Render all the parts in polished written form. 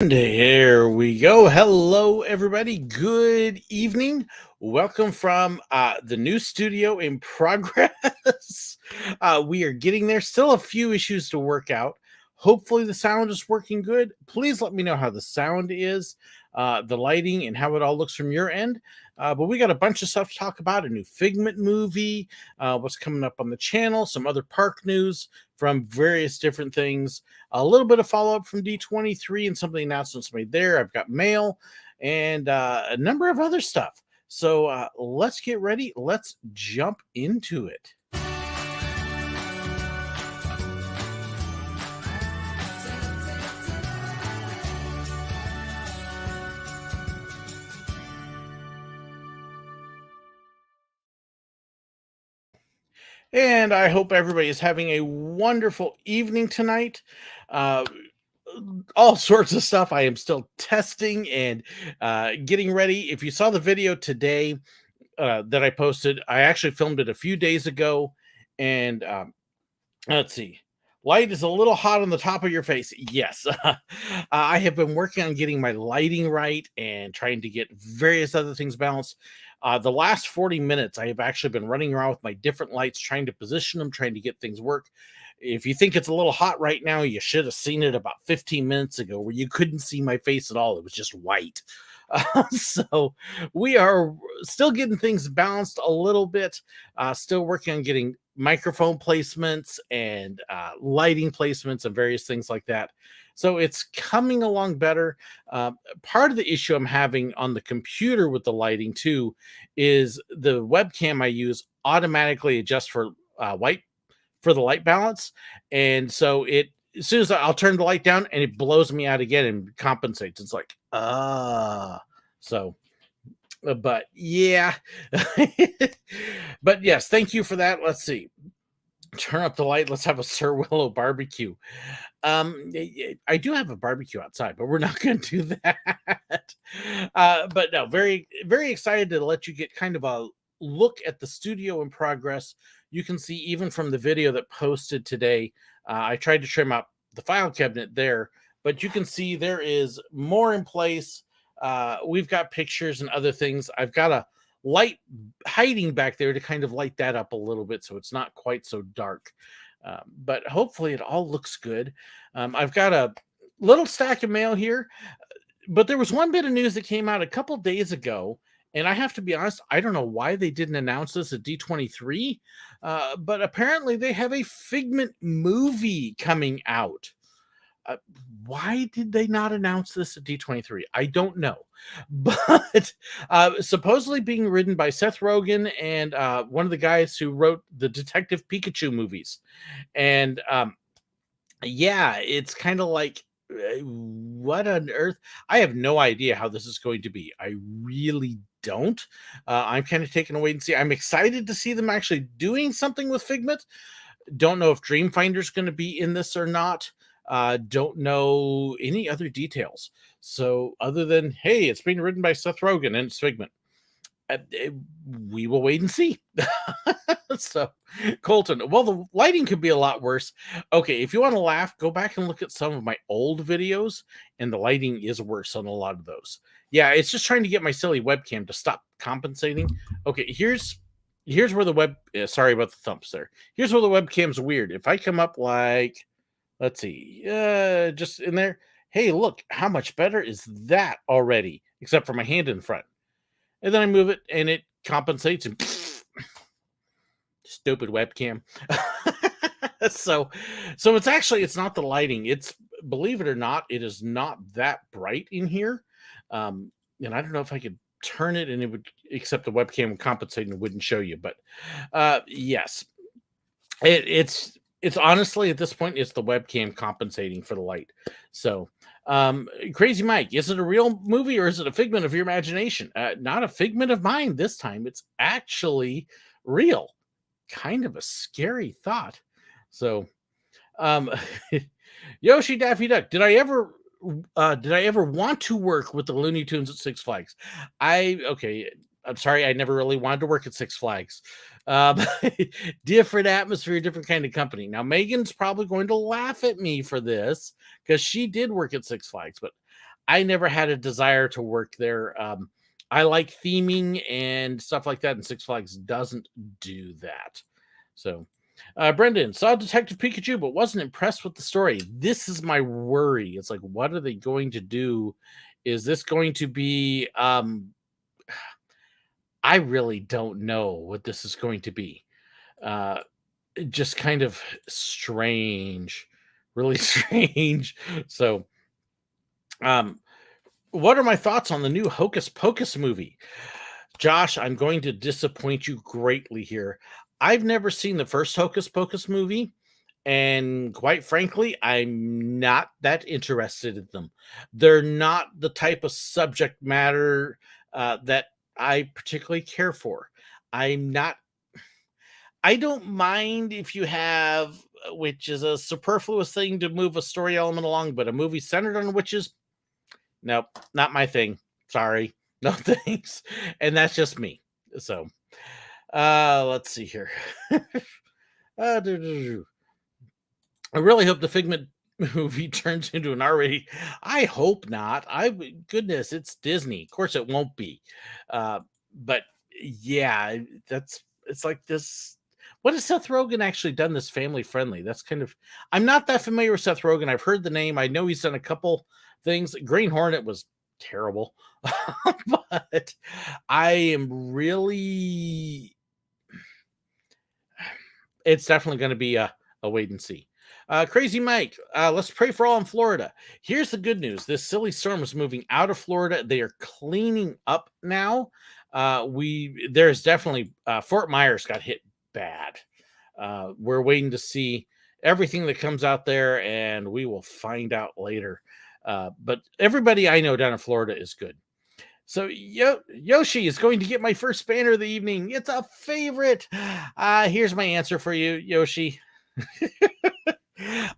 There we go. Hello, everybody. Good evening. Welcome from the new studio in progress. We are getting there. Still a few issues to work out. Hopefully, the sound is working good. Please let me know how the sound is, the lighting, and how it all looks from your end. But we got a bunch of stuff to talk about: a new Figment movie, what's coming up on the channel, some other park news from various different things, a little bit of follow up from D23 and some of the announcements made there. I've got mail and a number of other stuff. So let's get ready. Let's jump into it. And I hope everybody is having a wonderful evening tonight. Uh, all sorts of stuff. I am still testing and getting ready. If you saw the video today that I posted, I actually filmed it a few days ago. And let's see. Light is a little hot on the top of your face. Yes. I have been working on getting my lighting right and trying to get various other things balanced. The last 40 minutes, I have actually been running around with my different lights, trying to position them, trying to get things work. If you think it's a little hot right now, you should have seen it about 15 minutes ago where you couldn't see my face at all. It was just white. So we are still getting things balanced a little bit, still working on getting microphone placements and lighting placements and various things like that. So it's coming along better. Part of the issue I'm having on the computer with the lighting too is the webcam I use automatically adjusts for white for the light balance, and so it as soon as I'll turn the light down and it blows me out again and compensates. It's like so. But yeah, but yes, thank you for that. Let's see. Turn up the light. Let's have a Sir Willow barbecue. I do have a barbecue outside, but we're not going to do that. But no, very, very excited to let you get kind of a look at the studio in progress. You can see even from the video that posted today, I tried to trim out the file cabinet there, but you can see there is more in place. We've got pictures and other things. I've got a light hiding back there to kind of light that up a little bit so it's not quite so dark. But hopefully it all looks good. I've got a little stack of mail here, but there was one bit of news that came out a couple days ago. And I have to be honest, I don't know why they didn't announce this at D23, but apparently they have a Figment movie coming out. Uh, why did they not announce this at D23? I don't know. But supposedly being written by Seth Rogen and one of the guys who wrote the Detective Pikachu movies. And yeah, it's kind of like, what on earth? I have no idea how this is going to be. I really don't. I'm kind of taking a wait and see. I'm excited to see them actually doing something with Figment. Don't know if Dreamfinder's going to be in this or not. Don't know any other details. So other than, hey, it's being written by Seth Rogen and it's Figment. We will wait and see. So, Colton, well, the lighting could be a lot worse. Okay, if you want to laugh, go back and look at some of my old videos, and the lighting is worse on a lot of those. Yeah, it's just trying to get my silly webcam to stop compensating. Okay, here's where the sorry about the thumps there. Here's where the webcam's weird. If I come up like, let's see, just in there. Hey, look, how much better is that already? Except for my hand in front. And then I move it and it compensates and stupid webcam. so it's not the lighting. It's, believe it or not, it is not that bright in here. And I don't know if I could turn it and it would, except the webcam would compensate and it wouldn't show you. But yes, it's honestly at this point, it's the webcam compensating for the light. So Crazy Mike, is it a real movie or is it a figment of your imagination? Not a figment of mine this time. It's actually real. Kind of a scary thought. So Yoshi Daffy Duck, did I ever want to work with the Looney Tunes at Six Flags? I'm sorry, I never really wanted to work at Six Flags. Different atmosphere, different kind of company. Now, Megan's probably going to laugh at me for this because she did work at Six Flags, but I never had a desire to work there. I like theming and stuff like that, and Six Flags doesn't do that. So, Brendan saw Detective Pikachu, but wasn't impressed with the story. This is my worry. It's like, what are they going to do? Is this going to be? I really don't know what this is going to be. Uh, just kind of strange, really strange. So, um, what are my thoughts on the new Hocus Pocus movie? Josh, I'm going to disappoint you greatly here. I've never seen the first Hocus Pocus movie, and quite frankly, I'm not that interested in them. They're not the type of subject matter that I particularly care for. I'm not, I don't mind if you have, which is a superfluous thing to move a story element along, but a movie centered on witches, nope, not my thing. Sorry. No thanks. And that's just me. So, let's see here. Uh, do, do, do. I really hope the Figment movie turns into an R-rated. I hope not. Goodness, it's Disney. Of course, it won't be. But yeah, it's like this. What has Seth Rogen actually done that's family friendly? That's kind of. I'm not that familiar with Seth Rogen. I've heard the name. I know he's done a couple things. Green Hornet was terrible, but I am really. It's definitely going to be a wait and see. Crazy Mike, let's pray for all in Florida. Here's the good news: this silly storm is moving out of Florida. They are cleaning up now. There's definitely Fort Myers got hit bad. We're waiting to see everything that comes out there, and we will find out later. But everybody I know down in Florida is good. So Yoshi is going to get my first banner of the evening. It's a favorite. Here's my answer for you, Yoshi.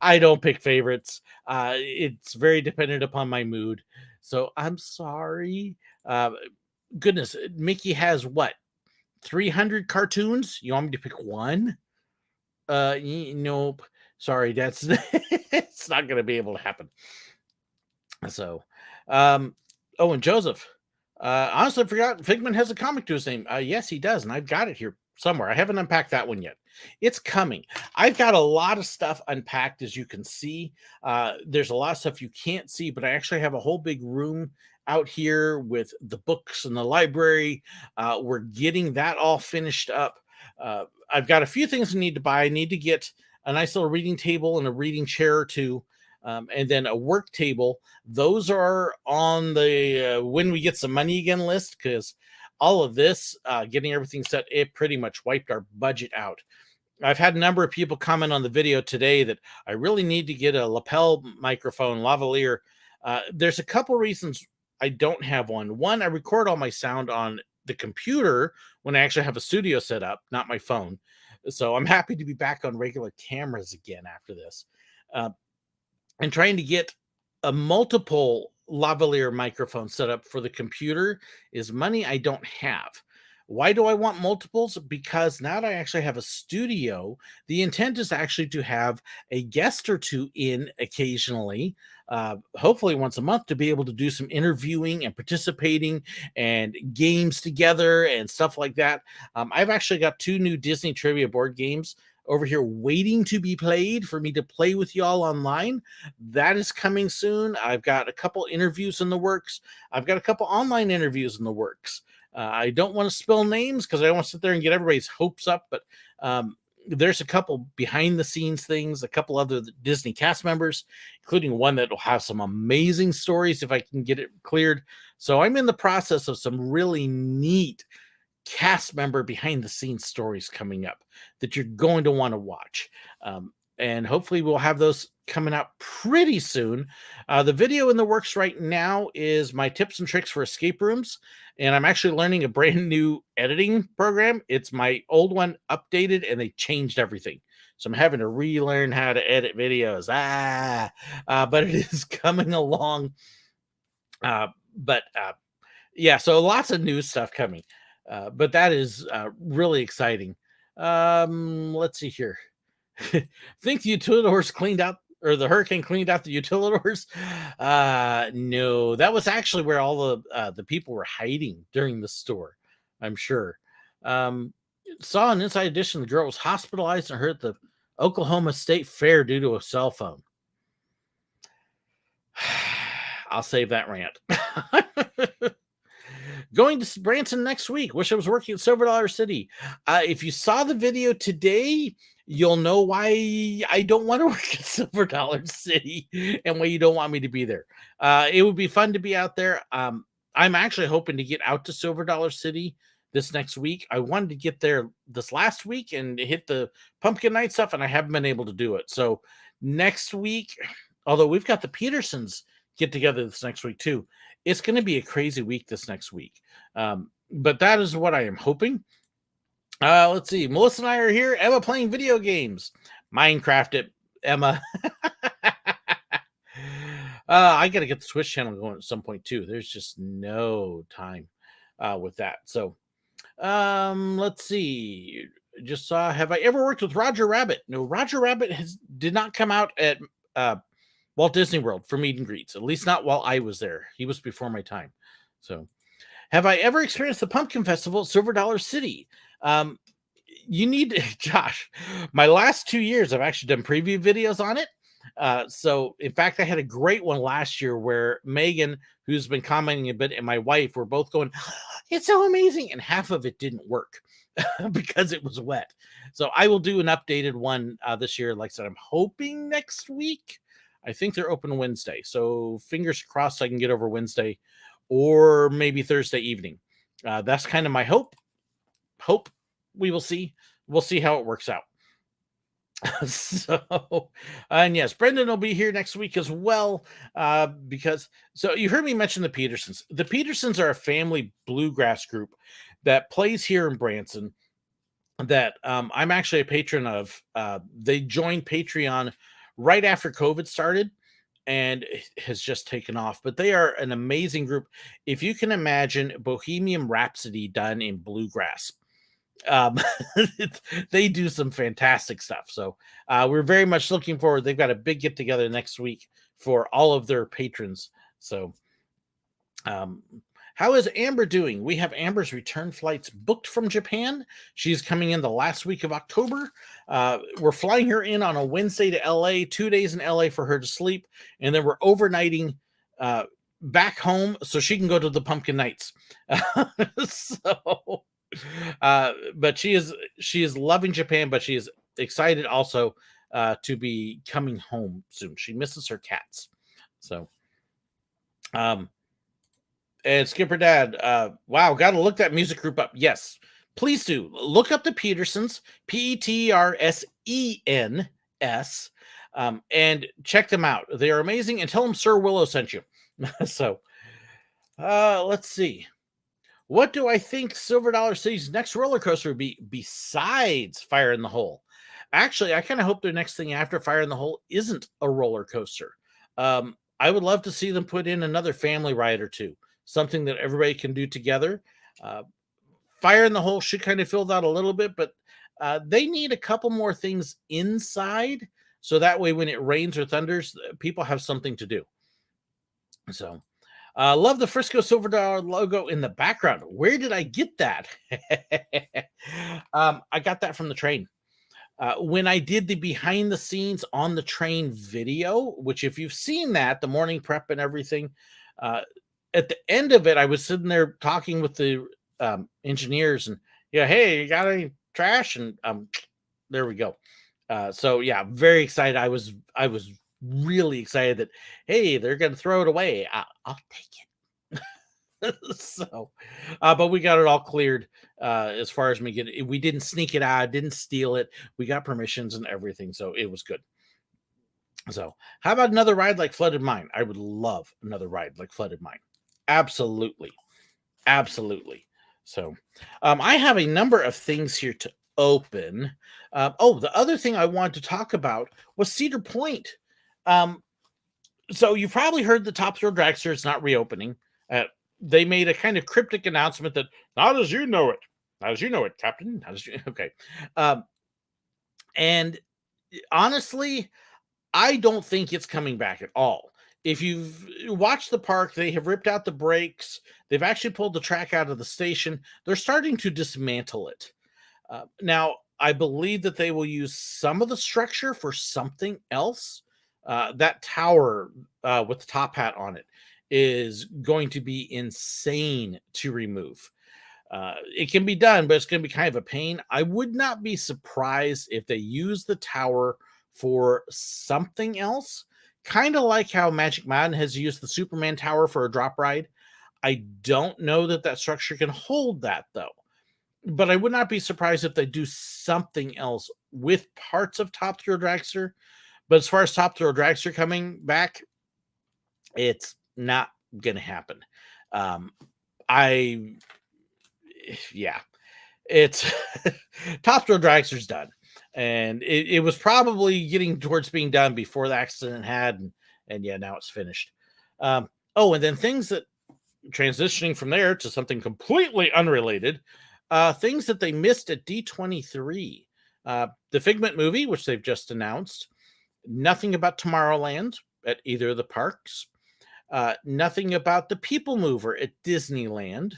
I don't pick favorites. It's very dependent upon my mood. So I'm sorry. Goodness, Mickey has what? 300 cartoons? You want me to pick one? Nope. Sorry, that's it's not going to be able to happen. So, oh, and Joseph. Honestly, I forgot Figment has a comic to his name. Yes, he does, and I've got it here somewhere. I haven't unpacked that one yet. It's coming. I've got a lot of stuff unpacked, as you can see. There's a lot of stuff you can't see, but I actually have a whole big room out here with the books and the library. We're getting that all finished up. I've got a few things I need to buy. I need to get a nice little reading table and a reading chair or two. And then a work table. Those are on the when we get some money again list, because all of this, getting everything set, it pretty much wiped our budget out. I've had a number of people comment on the video today that I really need to get a lapel microphone, lavalier. There's a couple reasons I don't have one. One, I record all my sound on the computer when I actually have a studio set up, not my phone. So I'm happy to be back on regular cameras again after this. And trying to get a multiple lavalier microphone set up for the computer is money I don't have. Why do I want multiples? Because now that I actually have a studio, the intent is actually to have a guest or two in occasionally, hopefully once a month, to be able to do some interviewing and participating and games together and stuff like that. I've actually got 2 new Disney trivia board games over here waiting to be played for me to play with y'all online. That is coming soon. I've got a couple interviews in the works. I've got a couple online interviews in the works. I don't want to spill names because I don't want to sit there and get everybody's hopes up, but there's a couple behind the scenes things, a couple other Disney cast members, including one that will have some amazing stories if I can get it cleared. So I'm in the process of some really neat cast member behind the scenes stories coming up that you're going to want to watch. And hopefully we'll have those coming out pretty soon. The video in the works right now is my tips and tricks for escape rooms. And I'm actually learning a brand new editing program. It's my old one updated and they changed everything. So I'm having to relearn how to edit videos. But it is coming along. Yeah, so lots of new stuff coming. But that is really exciting. Let's see here. Think the utilidors cleaned out or the hurricane cleaned out the utilidors. No, that was actually where all the people were hiding during the store, I'm sure. Um, saw an Inside Edition. The girl was hospitalized and hurt at the Oklahoma State Fair due to a cell phone. I'll save that rant. Going to Branson next week. Wish I was working at Silver Dollar City. If you saw the video today, you'll know why I don't want to work at Silver Dollar City and why you don't want me to be there. It would be fun to be out there. I'm actually hoping to get out to Silver Dollar City this next week. I wanted to get there this last week and hit the pumpkin night stuff, and I haven't been able to do it. So next week, although we've got the Petersons get together this next week too, it's going to be a crazy week this next week. But that is what I am hoping. Let's see. Melissa and I are here. Emma playing video games. Minecraft it, Emma. I got to get the Switch channel going at some point too. There's just no time with that. So let's see. Just saw, have I ever worked with Roger Rabbit? No, Roger Rabbit did not come out at Walt Disney World for meet and greets, at least not while I was there. He was before my time. So, have I ever experienced the Pumpkin Festival at Silver Dollar City? You need to, Josh, my last 2 years, I've actually done preview videos on it. So, in fact, I had a great one last year where Megan, who's been commenting a bit, and my wife were both going, it's so amazing. And half of it didn't work because it was wet. So, I will do an updated one this year. Like I said, I'm hoping next week. I think they're open Wednesday. So fingers crossed I can get over Wednesday or maybe Thursday evening. That's kind of my hope. We will see. We'll see how it works out. So, and yes, Brendan will be here next week as well. Because, so you heard me mention the Petersons. The Petersons are a family bluegrass group that plays here in Branson that I'm actually a patron of. They joined Patreon right after COVID started, and it has just taken off. But they are an amazing group. If you can imagine Bohemian Rhapsody done in bluegrass, they do some fantastic stuff. So we're very much looking forward. They've got a big get together next week for all of their patrons. So how is Amber doing? We have Amber's return flights booked from Japan. She's coming in the last week of October. We're flying her in on a Wednesday to LA, 2 days in LA for her to sleep. And then we're overnighting back home so she can go to the pumpkin nights. But she is loving Japan, but she is excited also to be coming home soon. She misses her cats. So, and Skipper Dad, wow, got to look that music group up. Yes, please do. Look up the Petersons, Petersens, and check them out. They are amazing. And tell them Sir Willow sent you. So, let's see. What do I think Silver Dollar City's next roller coaster would be besides Fire in the Hole? Actually, I kind of hope their next thing after Fire in the Hole isn't a roller coaster. I would love to see them put in another family ride or two, something that everybody can do together. Fire in the Hole should kind of fill that a little bit, but they need a couple more things inside, so that way when it rains or thunders, people have something to do. So, love the Frisco Silver Dollar logo in the background. Where did I get that? I got that from the train. When I did the behind the scenes on the train video, which if you've seen that, the morning prep and everything, at the end of it, I was sitting there talking with the engineers and, yeah, hey, you got any trash? And there we go. So yeah, very excited. I was really excited that, hey, they're going to throw it away. I'll take it. So, but we got it all cleared as far as me getting it. We didn't sneak it out, didn't steal it. We got permissions and everything. So it was good. So how about another ride like Flooded Mine? I would love another ride like Flooded Mine. Absolutely. Absolutely. So I have a number of things here to open. The other thing I wanted to talk about was Cedar Point. So you've probably heard the Top Thrill Dragster is not reopening. They made a kind of cryptic announcement that not as you know it, not as you know it, Captain. Okay. And honestly, I don't think it's coming back at all. If you've watched the park, they have ripped out the brakes. They've actually pulled the track out of the station. They're starting to dismantle it. Now, I believe that they will use some of the structure for something else. That tower with the top hat on it is going to be insane to remove. It can be done, but it's going to be kind of a pain. I would not be surprised if they use the tower for something else, kind of like how Magic Mountain has used the Superman Tower for a drop ride. I don't know that that structure can hold that though, but I would not be surprised if they do something else with parts of Top Thrill Dragster. But as far as Top Thrill Dragster coming back, it's not going to happen. Um, I, yeah, it's Top Thrill Dragster's done, and it was probably getting towards being done before the accident had, and yeah, now it's finished. Oh, and then things that transitioning from there to something completely unrelated, things that they missed at D23. The Figment movie, which they've just announced, nothing about Tomorrowland at either of the parks, nothing about the People Mover at Disneyland.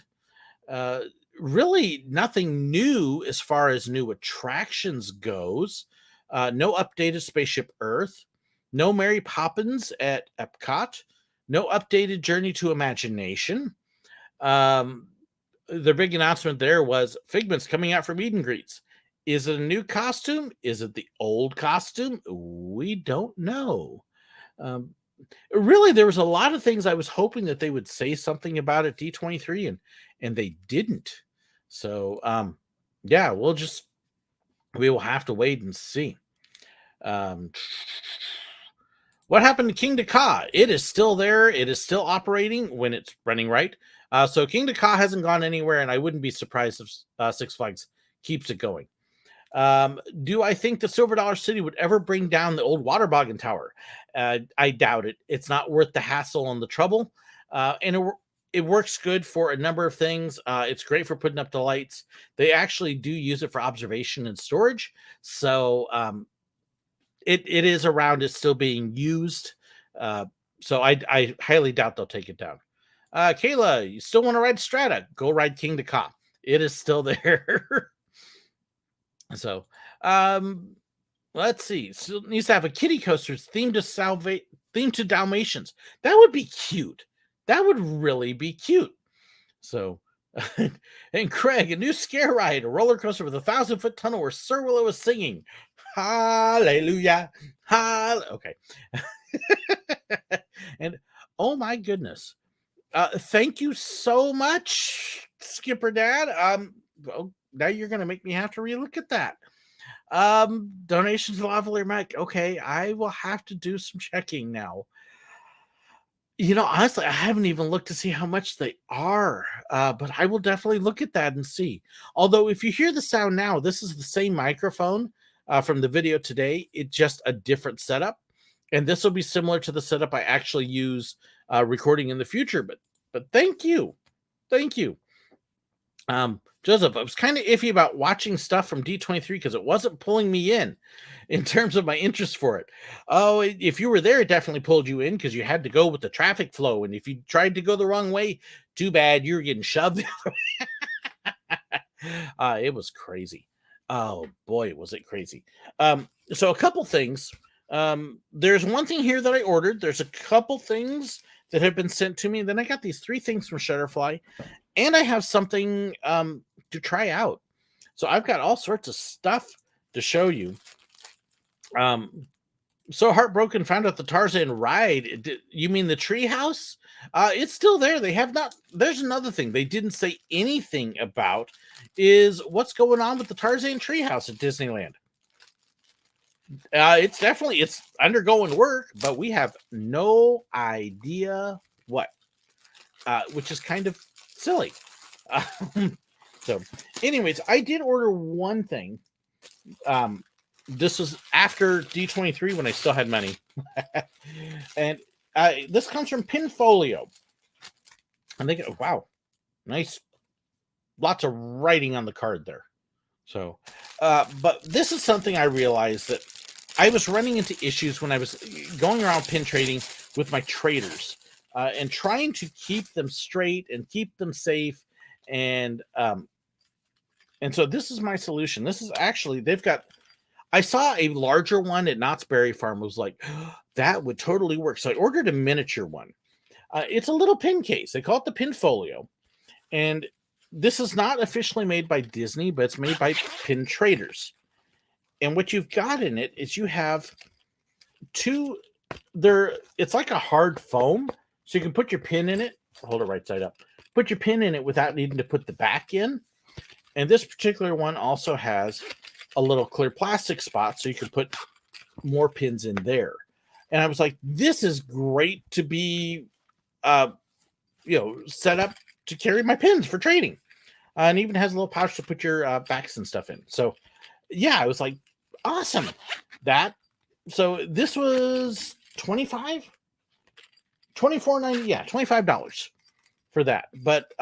Really nothing new as far as new attractions goes. No updated Spaceship Earth, no Mary Poppins at Epcot, no updated Journey to Imagination. Their big announcement there was Figment's coming out for meet and greets. Is it a new costume? Is it the old costume? We don't know. Really, there was a lot of things I was hoping that they would say something about at D23, and they didn't. So, yeah, we will have to wait and see. What happened to King Ka? It is still there. It is still operating when it's running right. So King Ka hasn't gone anywhere, and I wouldn't be surprised if Six Flags keeps it going. Do I think the Silver Dollar City would ever bring down the old Waterboggin Tower? I doubt it. It's not worth the hassle and the trouble. And it works good for a number of things. It's great for putting up the lights. They actually do use it for observation and storage. So it is around. It's still being used. So I highly doubt they'll take it down. Kayla, you still want to ride Strata? Go ride King Ka. It is still there. So, let's see. So it needs to have a kiddie coaster themed to Dalmatians. That would be cute. That would really be cute. So, and Craig, a new scare ride, a roller coaster with a 1,000-foot tunnel where Sir Willow is singing. Hallelujah. Okay. And oh my goodness. Thank you so much, Skipper Dad. Well, now you're going to make me have to relook at that. Donations to Lavalier Mike. Okay, I will have to do some checking now. You know, honestly, I haven't even looked to see how much they are, but I will definitely look at that and see. Although, if you hear the sound now, this is the same microphone from the video today. It's just a different setup, and this will be similar to the setup I actually use recording in the future. But thank you. Joseph, I was kind of iffy about watching stuff from D23 because it wasn't pulling me in terms of my interest for it. Oh, if you were there, it definitely pulled you in because you had to go with the traffic flow. And if you tried to go the wrong way, too bad, you were getting shoved the other way. It was crazy. Oh, boy, was it crazy. So a couple things. There's one thing here that I ordered. There's a couple things that have been sent to me. And then I got these 3 things from Shutterfly. And I have something to try out. So I've got all sorts of stuff to show you. So heartbroken, found out the Tarzan ride. You mean the treehouse? It's still there. They have not. There's another thing they didn't say anything about is what's going on with the Tarzan treehouse at Disneyland. It's undergoing work, but we have no idea what, which is kind of silly. So anyways, I did order one thing. This was after D23 when I still had money. And this comes from Pinfolio. I think, wow, nice. Lots of writing on the card there. So, but this is something I realized that I was running into issues when I was going around pin trading with my traders, and trying to keep them straight and keep them safe. And so this is my solution. This is actually, they've got, I saw a larger one at Knott's Berry Farm. Was like, that would totally work. So I ordered a miniature one. It's a little pin case. They call it the Pin Folio. And this is not officially made by Disney, but it's made by pin traders. And what you've got in it is you have two, it's like a hard foam. So you can put your pin in it. Hold it right side up. Put your pin in it without needing to put the back in. And this particular one also has a little clear plastic spot so you can put more pins in there. And I was like, this is great to be, set up to carry my pins for trading. And even has a little pouch to put your backs and stuff in. So, yeah, I was like, awesome. So this was $25? $24.90, yeah, $25 for that. But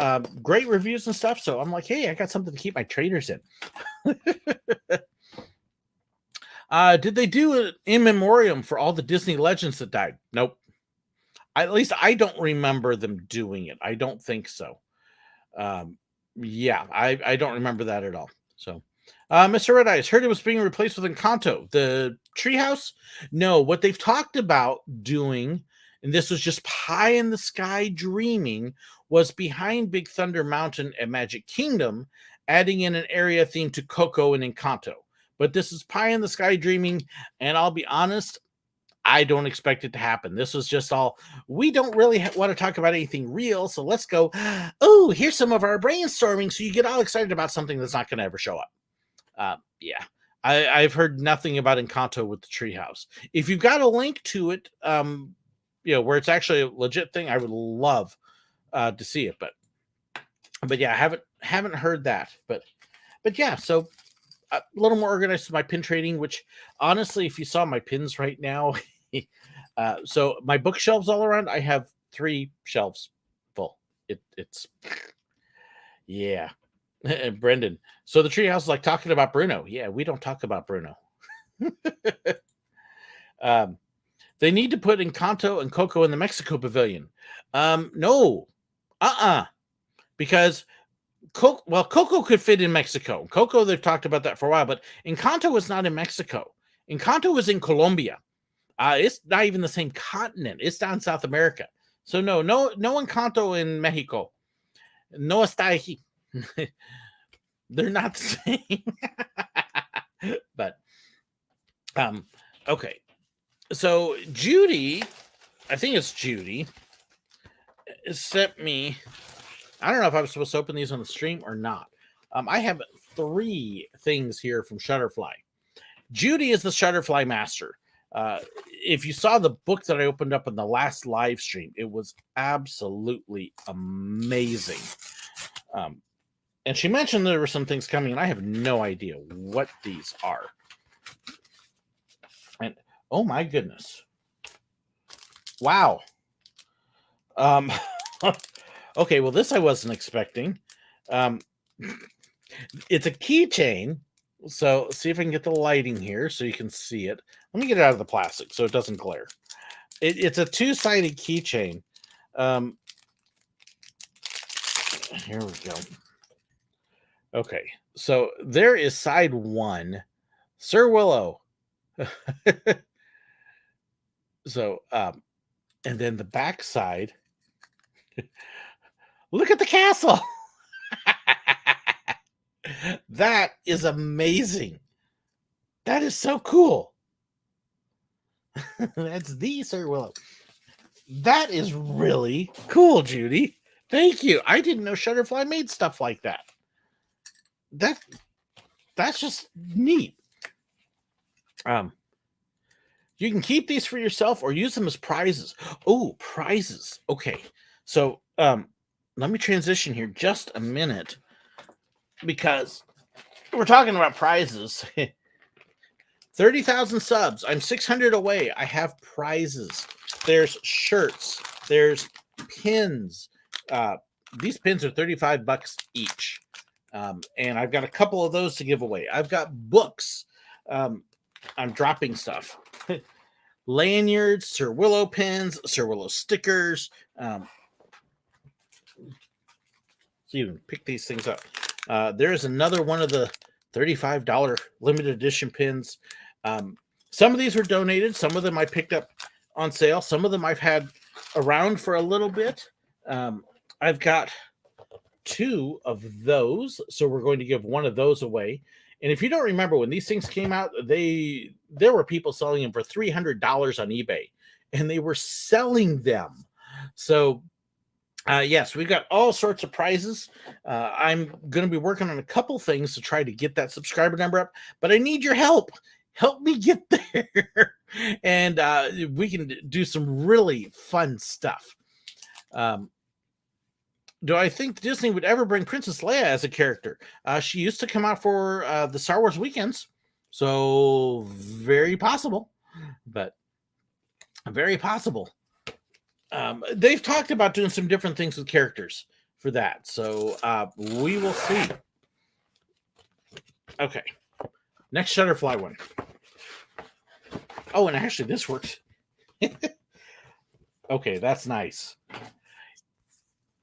great reviews and stuff. So I'm like, hey, I got something to keep my traders in. Did they do an in memoriam for all the Disney legends that died? Nope. At least I don't remember them doing it. I don't think so. Yeah, I don't remember that at all. So, Mr. Red Eyes, heard it was being replaced with Encanto. The treehouse? No, what they've talked about doing, and this was just pie in the sky dreaming, was behind Big Thunder Mountain at Magic Kingdom, adding in an area themed to Coco and Encanto. But this is pie in the sky dreaming, and I'll be honest, I don't expect it to happen. This was just all, we don't really want to talk about anything real, so let's go, oh, here's some of our brainstorming, so you get all excited about something that's not going to ever show up. Yeah, I've heard nothing about Encanto with the treehouse. If you've got a link to it, where it's actually a legit thing, I would love to see it. But yeah, I haven't heard that. But yeah, so a little more organized to my pin trading, which honestly, if you saw my pins right now, so my bookshelves all around, I have 3 shelves full. It's yeah. And Brendan, so the treehouse is like talking about Bruno. Yeah, we don't talk about Bruno. They need to put Encanto and Coco in the Mexico pavilion. No, because Coco could fit in Mexico. Coco, they've talked about that for a while, but Encanto is not in Mexico. Encanto is in Colombia. It's not even the same continent. It's down South America. So no Encanto in Mexico. No está aquí. They're not the same. But okay. So Judy, I think it's Judy, sent me, I don't know if I was supposed to open these on the stream or not. I have 3 things here from Shutterfly. Judy is the Shutterfly master. If you saw the book that I opened up in the last live stream, it was absolutely amazing. And she mentioned there were some things coming, and I have no idea what these are. And oh my goodness. Wow. Okay, well, this I wasn't expecting. It's a keychain. So see if I can get the lighting here so you can see it. Let me get it out of the plastic so it doesn't glare. It's a 2-sided keychain. Here we go. Okay, so there is side 1, Sir Willow. So, and then the back side. Look at the castle. That is amazing. That is so cool. That's the Sir Willow. That is really cool, Judy. Thank you. I didn't know Shutterfly made stuff like that. That's just neat. You can keep these for yourself or use them as prizes. Oh, prizes. Okay. So, let me transition here just a minute because we're talking about prizes. 30,000 subs. I'm 600 away. I have prizes. There's shirts. There's pins. These pins are $35 each. And I've got a couple of those to give away. I've got books. I'm dropping stuff. Lanyards, Sir Willow pins, Sir Willow stickers. So you can pick these things up. There's another one of the $35 limited edition pins. Some of these were donated. Some of them I picked up on sale. Some of them I've had around for a little bit. I've got 2 of those, so we're going to give one of those away. And if you don't remember, when these things came out, there were people selling them for $300 on eBay, and they were selling them. So yes, we've got all sorts of prizes. I'm going to be working on a couple things to try to get that subscriber number up, but I need your help. Help me get there, and we can do some really fun stuff. Do I think Disney would ever bring Princess Leia as a character? She used to come out for the Star Wars weekends, so very possible, but very possible. They've talked about doing some different things with characters for that, so we will see. Okay, next Shutterfly one. Oh, and actually this works. Okay, that's nice.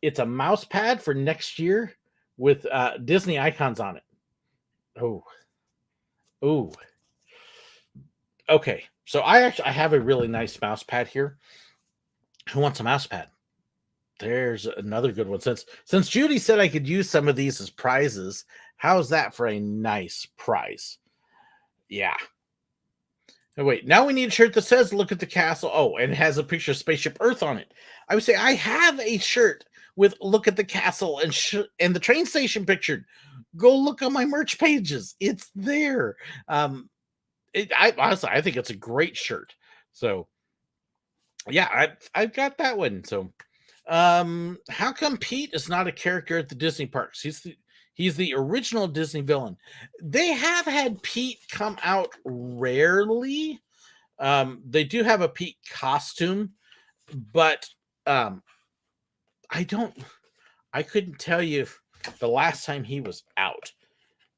It's a mouse pad for next year with Disney icons on it. Oh. Okay, so I have a really nice mouse pad here. Who wants a mouse pad? There's another good one. Since Judy said I could use some of these as prizes, how's that for a nice prize? Yeah. Oh, wait, now we need a shirt that says "Look at the castle." Oh, and it has a picture of Spaceship Earth on it. I would say I have a shirt with "Look at the castle" and the train station pictured. Go look on my merch pages; it's there. Honestly, I think it's a great shirt. So, yeah, I've got that one. So, how come Pete is not a character at the Disney parks? He's the original Disney villain. They have had Pete come out rarely. They do have a Pete costume, but I couldn't tell you the last time he was out.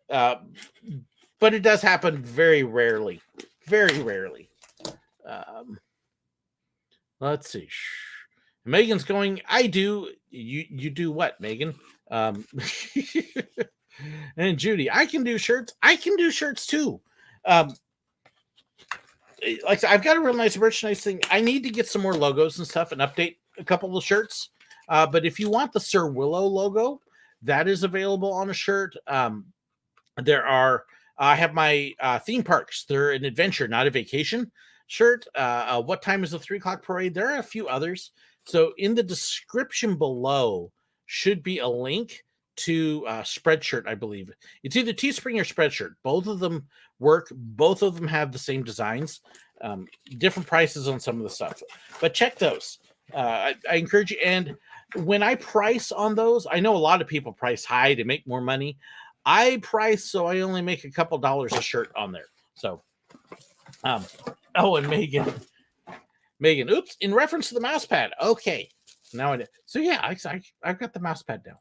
But it does happen very rarely. Very rarely. Let's see. Megan's going, I do. You do what, Megan? And Judy, I can do shirts. I can do shirts too. Like I said, I've got a real nice merchandise thing. I need to get some more logos and stuff and update a couple of shirts. But if you want the Sir Willow logo, that is available on a shirt. I have my theme parks. They're an adventure, not a vacation shirt. What time is the 3:00 parade? There are a few others. So in the description below should be a link to Spreadshirt, I believe. It's either Teespring or Spreadshirt. Both of them work. Both of them have the same designs. Different prices on some of the stuff. But check those. I encourage you. And when I price on those, I know a lot of people price high to make more money. I price so I only make a couple dollars a shirt on there. So, oh, and Megan, oops, in reference to the mouse pad. Okay, now I know. So yeah, I've got the mouse pad down.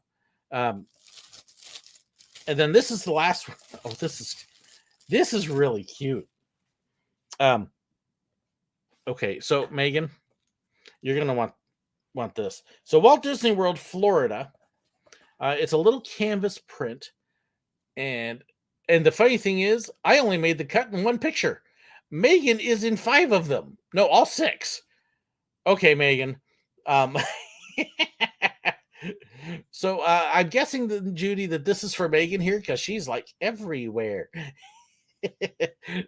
And then this is the last one. Oh, this is really cute. Okay, so Megan, you're gonna want this. So Walt Disney World, Florida. It's a little canvas print, and the funny thing is, I only made the cut in one picture. Megan is in 5 of them. No, all 6. Okay, Megan. So I'm guessing, Judy, that this is for Megan here because she's like everywhere.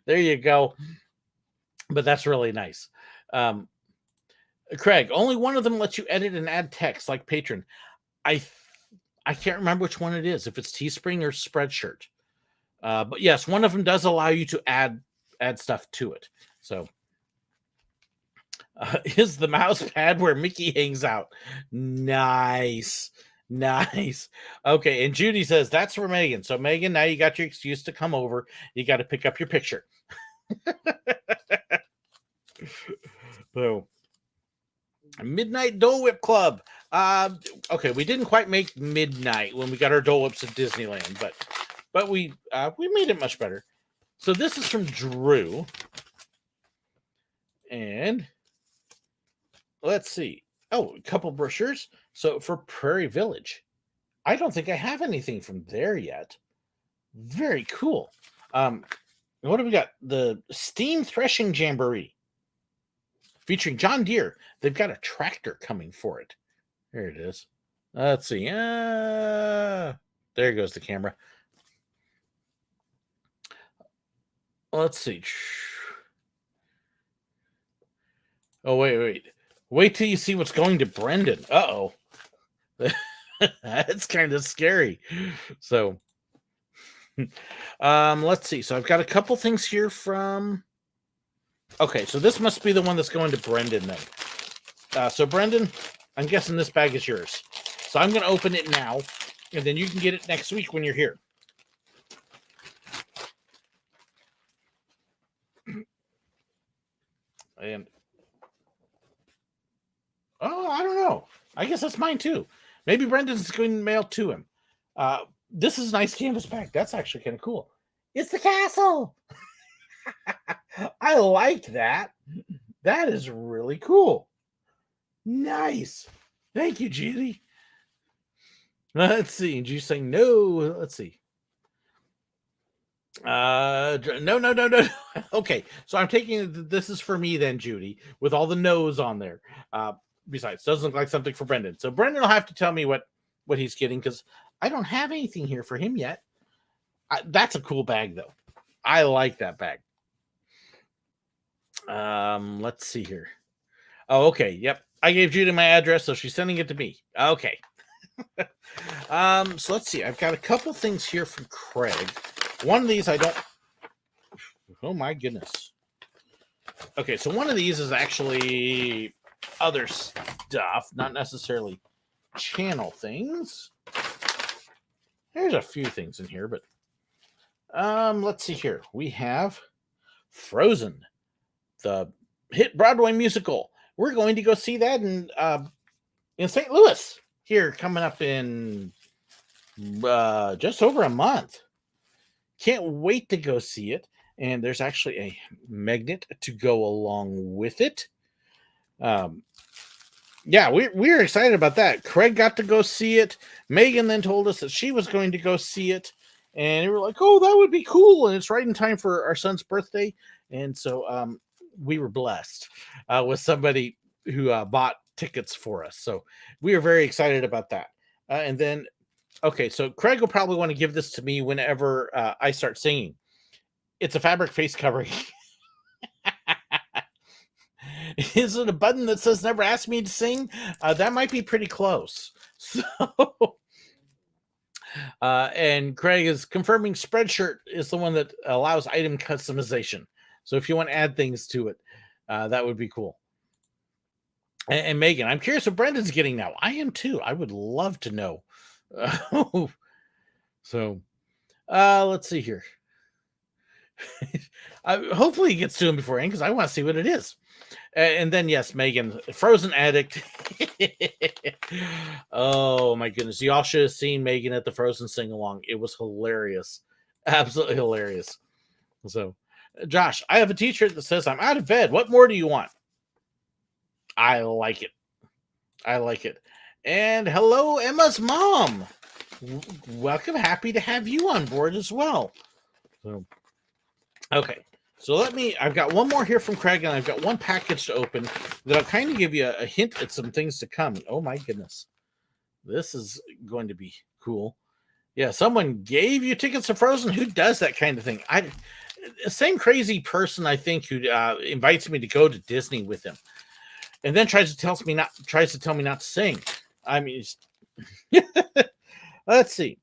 There you go. But that's really nice. Craig, only one of them lets you edit and add text like Patreon. I can't remember which one it is, if it's Teespring or Spreadshirt. But yes, one of them does allow you to add stuff to it. So is the mouse pad where Mickey hangs out? Nice. Okay, and Judy says that's for Megan. So Megan, now you got your excuse to come over. You got to pick up your picture. So, Midnight Dole Whip Club. Okay, we didn't quite make midnight when we got our Dole Whips at Disneyland, but we made it much better. So this is from Drew. And let's see. Oh, a couple brochures. So for Prairie Village, I don't think I have anything from there yet. Very cool. What do we got? The Steam Threshing Jamboree featuring John Deere. They've got a tractor coming for it. There it is. Let's see. There goes the camera. Let's see. Oh, wait till you see what's going to Brendan. Uh-oh. That's kind of scary. So let's see. So I've got a couple things here from... Okay, so this must be the one that's going to Brendan then. So Brendan, I'm guessing this bag is yours. So I'm going to open it now, and then you can get it next week when you're here. And I don't know. I guess that's mine too. Maybe Brendan's going to mail to him. This is a nice canvas bag. That's actually kind of cool. It's the castle. I like that. That is really cool. Nice. Thank you, Judy. Let's see. And you saying no. Let's see. No. Okay, so I'm taking this is for me then, Judy, with all the no's on there. Besides, doesn't look like something for Brendan. So Brendan will have to tell me what he's getting because I don't have anything here for him yet. That's a cool bag though. I like that bag. Let's see here. Oh, okay. Yep. I gave Judy my address, so she's sending it to me. Okay. So let's see. I've got a couple things here from Craig. One of these I don't... Oh, my goodness. Okay, so one of these is actually other stuff, not necessarily channel things. There's a few things in here, but... let's see here. We have Frozen, the hit Broadway musical. We're going to go see that in St. Louis here coming up in just over a month. Can't wait to go see it. And there's actually a magnet to go along with it. Yeah, we're excited about that. Craig got to go see it. Megan then told us that she was going to go see it. And we were like, oh, that would be cool. And it's right in time for our son's birthday. And so we were blessed with somebody who bought tickets for us. So we are very excited about that. And then, okay, so Craig will probably want to give this to me whenever I start singing. It's a fabric face covering. Is it a button that says never ask me to sing? That might be pretty close. So, and Craig is confirming Spreadshirt is the one that allows item customization. So if you want to add things to it, that would be cool. And Megan, I'm curious what Brendan's getting now. I am too. I would love to know. So let's see here. Hopefully he gets to him beforehand because I want to see what it is. And then, yes, Megan, Frozen Addict. Oh, my goodness. You all should have seen Megan at the Frozen sing-along. It was hilarious. Absolutely hilarious. So, Josh, I have a t-shirt that says, I'm out of bed. What more do you want? I like it. I like it. And hello, Emma's mom. Welcome. Happy to have you on board as well. So, okay. So I've got one more here from Craig, and I've got one package to open that I'll kind of give you a hint at some things to come. Oh my goodness. This is going to be cool. Yeah, someone gave you tickets to Frozen. Who does that kind of thing? Same crazy person, I think, who invites me to go to Disney with him. And then tries to tell me not to sing. I mean, let's see.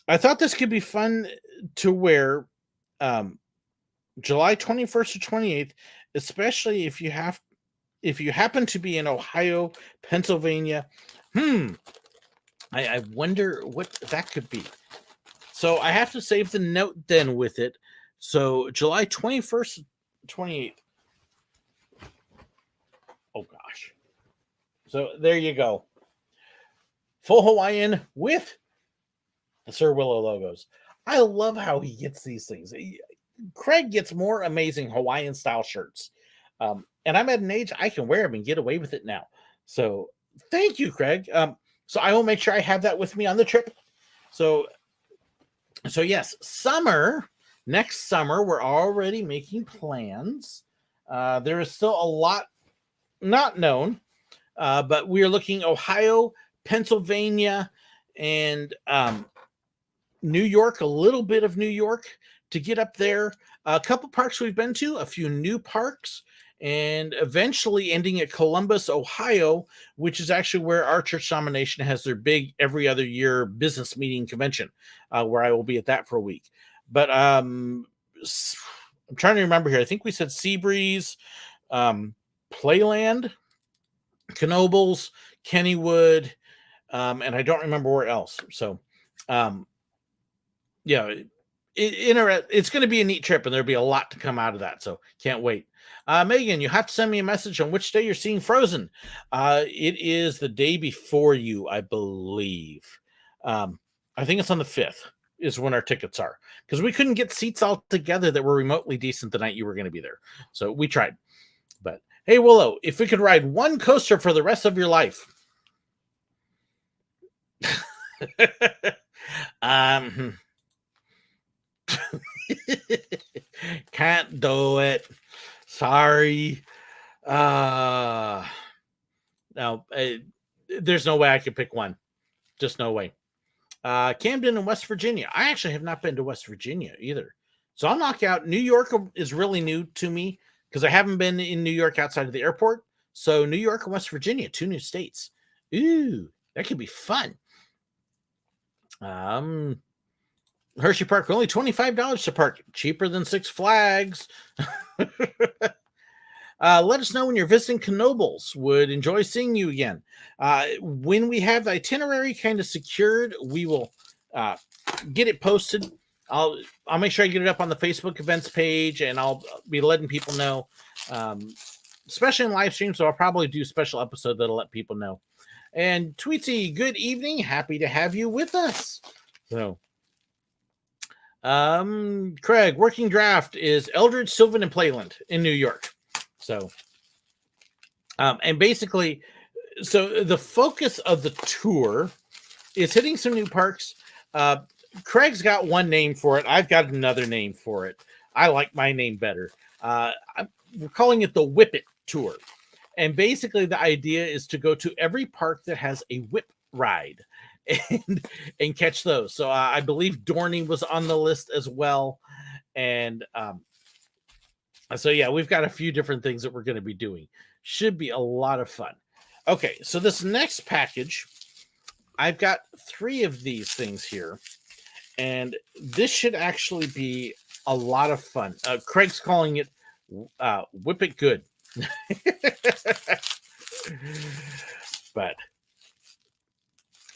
I thought this could be fun to wear July 21st to 28th, especially if you happen to be in Ohio, Pennsylvania. I wonder what that could be. So I have to save the note then with it. So July 21st, 28th. Oh gosh. So there you go. Full Hawaiian with the Sir Willow logos. I love how he gets these things. Craig gets more amazing Hawaiian style shirts. And I'm at an age I can wear them and get away with it now. So thank you, Craig. So I will make sure I have that with me on the trip. So yes, next summer, we're already making plans. There is still a lot not known, but we are looking Ohio, Pennsylvania, and New York, a little bit of New York to get up there. A couple parks we've been to, a few new parks, and eventually ending at Columbus, Ohio, which is actually where our church denomination has their big every other year business meeting convention, where I will be at that for a week. But I'm trying to remember here. I think we said Seabreeze, Playland, Knoebels, Kennywood, and I don't remember where else. So, yeah, it's going to be a neat trip, and there'll be a lot to come out of that. So, can't wait. Megan, you have to send me a message on which day you're seeing Frozen. It is the day before you, I believe. I think it's on the 5th is when our tickets are, because we couldn't get seats all together that were remotely decent the night you were going to be there. So we tried. But hey, Willow, if we could ride one coaster for the rest of your life. Can't do it. Sorry. No, there's no way I could pick one. Just no way. Camden in West Virginia. I actually have not been to West Virginia either. So I'll knock out. New York is really new to me because I haven't been in New York outside of the airport. So New York and West Virginia, 2 new states. Ooh, that could be fun. Hershey Park, only $25 to park. Cheaper than Six Flags. Let us know when you're visiting Knoebels. Would enjoy seeing you again. When we have the itinerary kind of secured, we will get it posted. I'll make sure I get it up on the Facebook events page, and I'll be letting people know, especially in live stream. So I'll probably do a special episode that'll let people know. And Tweetsy, good evening. Happy to have you with us. So, Craig, working draft is Eldridge, Sylvan, and Playland in New York. So, and basically, so the focus of the tour is hitting some new parks. Craig's got one name for it. I've got another name for it. I like my name better. We're calling it the Whip It Tour. And basically the idea is to go to every park that has a whip ride and catch those. So I believe Dorney was on the list as well. And so, yeah, we've got a few different things that we're going to be doing. Should be a lot of fun. Okay, so this next package, I've got 3 of these things here. And this should actually be a lot of fun. Craig's calling it Whip It Good. But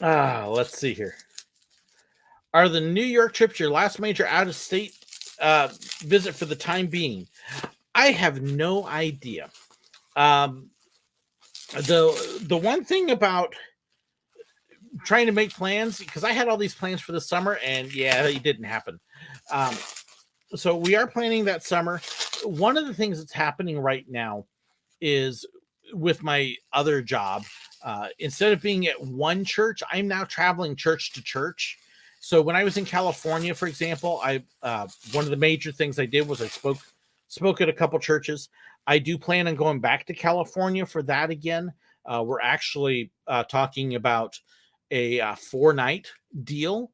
let's see here. Are the New York trips your last major out-of-state visit for the time being? I have no idea. The one thing about trying to make plans, because I had all these plans for the summer, and yeah, it didn't happen. So we are planning that summer. One of the things that's happening right now is with my other job, instead of being at one church, I'm now traveling church to church. So when I was in California, for example, one of the major things I did was I spoke at a couple churches. I do plan on going back to California for that again. We're actually talking about a 4-night deal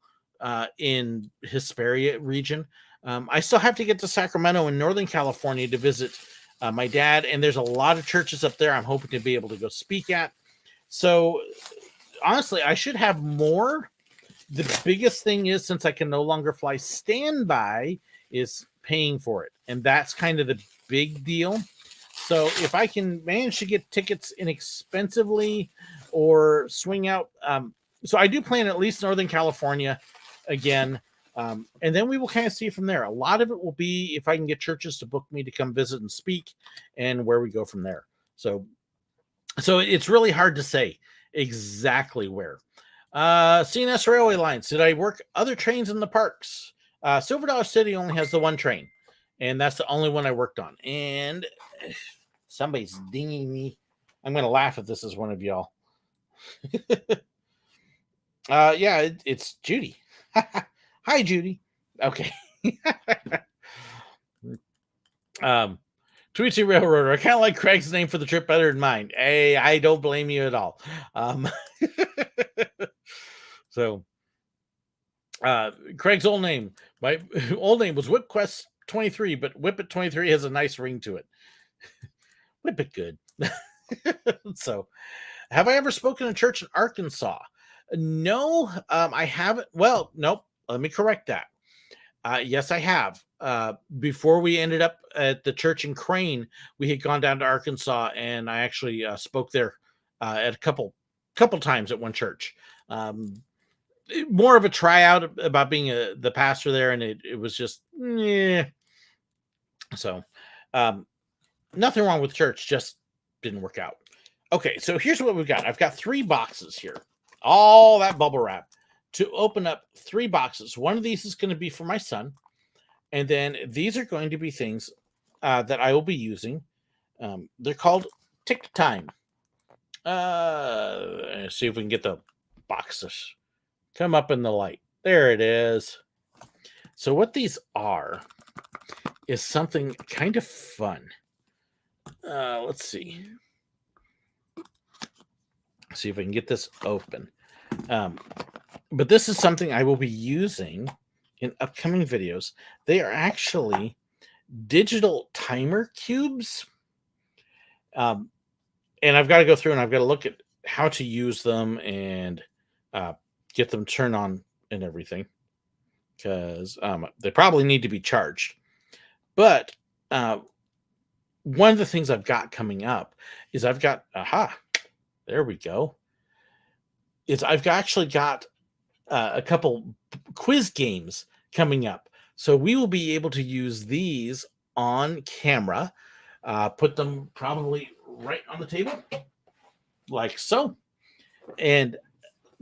in Hesperia region. I still have to get to Sacramento in Northern California to visit my dad, and there's a lot of churches up there I'm hoping to be able to go speak at. So honestly, I should have more. The biggest thing is, since I can no longer fly standby, is paying for it. And that's kind of the big deal. So if I can manage to get tickets inexpensively or swing out. So I do plan at least Northern California again. And then we will kind of see from there. A lot of it will be if I can get churches to book me to come visit and speak, and where we go from there. So it's really hard to say exactly where. CNS Railway Lines. Did I work other trains in the parks? Silver Dollar City only has the one train. and that's the only one I worked on. And somebody's dinging me. I'm going to laugh if this is one of y'all. Yeah, it's Judy. Hi, Judy. Okay. Tweety Railroader. I kind of like Craig's name for the trip better than mine. Hey, I don't blame you at all. So, Craig's old name. My old name was WhipQuest 23, but Whip It 23 has a nice ring to it. Whip it good. So, have I ever spoken in church in Arkansas? No, I haven't. Well, nope. Let me correct that. Yes, I have. Before we ended up at the church in Crane, we had gone down to Arkansas, and I actually spoke there at a couple times at one church. More of a tryout about being the pastor there, and it was just yeah. So, nothing wrong with church, just didn't work out. Okay, so here's what we've got. I've got 3 boxes here, all that bubble wrap to open up 3 boxes. One of these is going to be for my son, and then these are going to be things that I will be using. They're called Tick Time. Let's see if we can get the boxes come up in the light. There it is. So what these are is something kind of fun. Let's see. See if I can get this open. But this is something I will be using in upcoming videos. They are actually digital timer cubes. And I've got to go through and I've got to look at how to use them and get them turned on and everything. Because they probably need to be charged. But one of the things I've got coming up is I've got, there we go. I've actually got a couple quiz games coming up. So we will be able to use these on camera, put them probably right on the table, like so, and